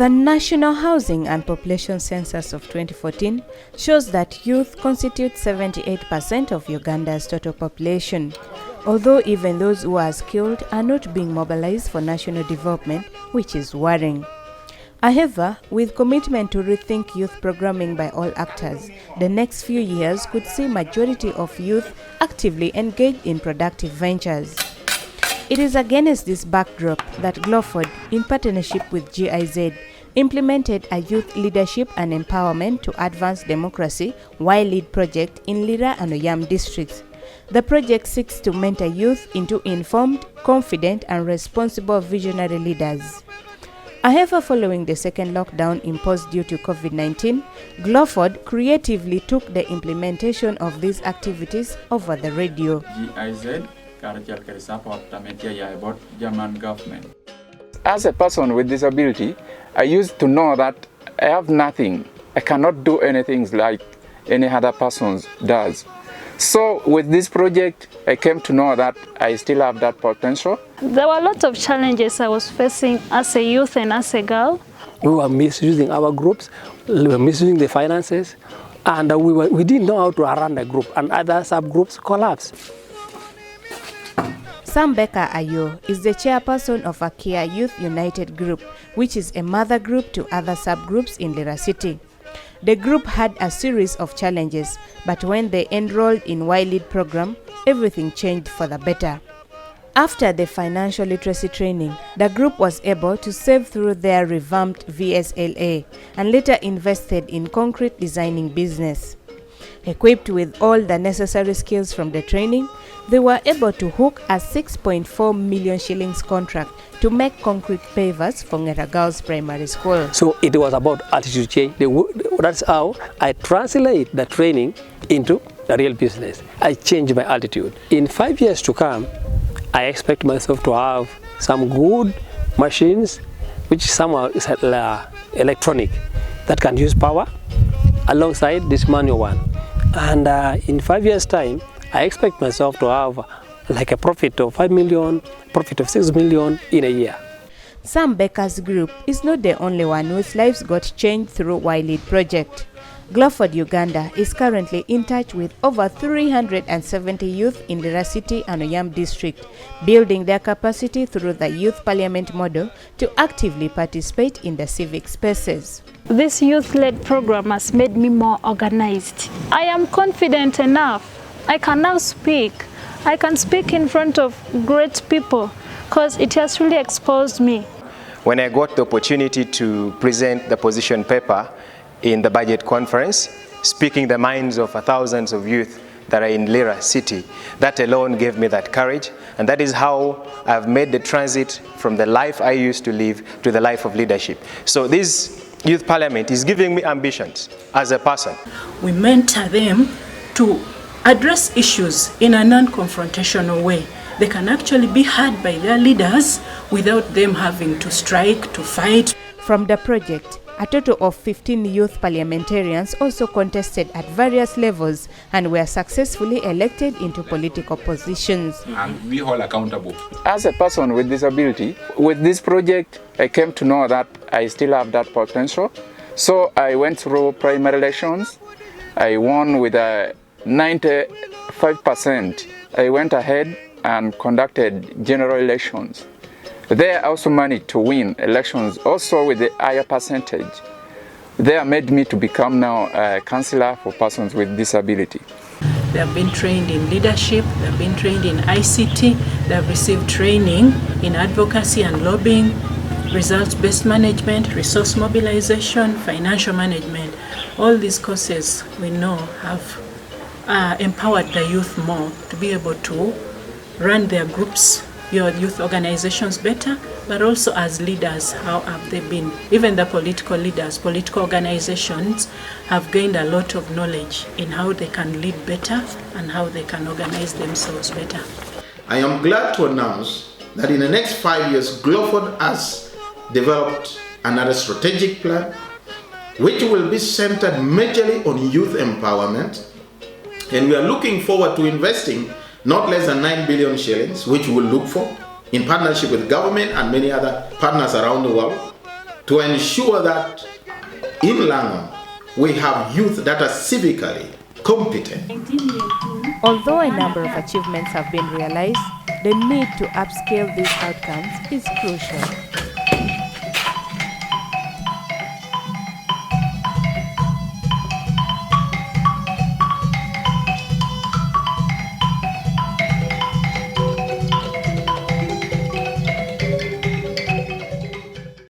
The National Housing and Population Census of 2014 shows that youth constitute 78% of Uganda's total population, although even those who are skilled are not being mobilized for national development, which is worrying. However, with commitment to rethink youth programming by all actors, the next few years could see majority of youth actively engaged in productive ventures. It is against this backdrop that GLOFORD, in partnership with GIZ, implemented a youth leadership and empowerment to advance democracy YLEAD project in Lira and Oyam districts. The project seeks to mentor youth into informed, confident and responsible visionary leaders. However, following the second lockdown imposed due to COVID-19, GLOFORD creatively took the implementation of these activities over the radio. GIZ support German government. As a person with disability, I used to know that I have nothing. I cannot do anything like any other person does. So with this project, I came to know that I still have that potential. There were lots of challenges I was facing as a youth and as a girl. We were misusing our groups, we were misusing the finances, and we didn't know how to run the group, and other subgroups collapsed. Sam Becker Ayo is the chairperson of a Kia Youth United group, which is a mother group to other subgroups in Lira City. The group had a series of challenges, but when they enrolled in YLEAD program, everything changed for the better. After the financial literacy training, the group was able to save through their revamped VSLA and later invested in concrete designing business. Equipped with all the necessary skills from the training, they were able to hook a 6.4 million shillings contract to make concrete pavers for Ngera Girls Primary School. So it was about attitude change. That's how I translate the training into the real business. I changed my attitude. In 5 years to come, I expect myself to have some good machines, which somehow is electronic, that can use power alongside this manual one. And in 5 years' time, I expect myself to have like a profit of 5 million, profit of 6 million in a year. Sam Becker's group is not the only one whose lives got changed through YLEAD project. GLOFORD Uganda is currently in touch with over 370 youth in Lira City and Oyam district, building their capacity through the youth parliament model to actively participate in the civic spaces. This youth-led program has made me more organized. I am confident enough. I can now speak. I can speak in front of great people because it has really exposed me. When I got the opportunity to present the position paper in the budget conference, speaking the minds of thousands of youth that are in Lira City, that alone gave me that courage, and that is how I've made the transit from the life I used to live to the life of leadership. So this youth parliament is giving me ambitions as a person. We mentor them to address issues in a non-confrontational way. They can actually be heard by their leaders without them having to strike, to fight. From the project, a total of 15 youth parliamentarians also contested at various levels and were successfully elected into political positions. And we hold accountable. As a person with disability, with this project, I came to know that I still have that potential. So I went through primary elections. I won with a 95%. I went ahead and conducted general elections. They also managed to win elections also with a higher percentage. They made me to become now a councillor for persons with disability. They have been trained in leadership, they have been trained in ICT, they have received training in advocacy and lobbying, results-based management, resource mobilization, financial management. All these courses we know have empowered the youth more to be able to run their groups, your youth organizations better, but also as leaders, how have they been? Even the political leaders, political organizations have gained a lot of knowledge in how they can lead better and how they can organize themselves better. I am glad to announce that in the next 5 years, GLOFORD has developed another strategic plan which will be centered majorly on youth empowerment, and we are looking forward to investing not less than 9 billion shillings, which we will look for in partnership with government and many other partners around the world, to ensure that in Langham we have youth that are civically competent. Although a number of achievements have been realized, the need to upscale these outcomes is crucial.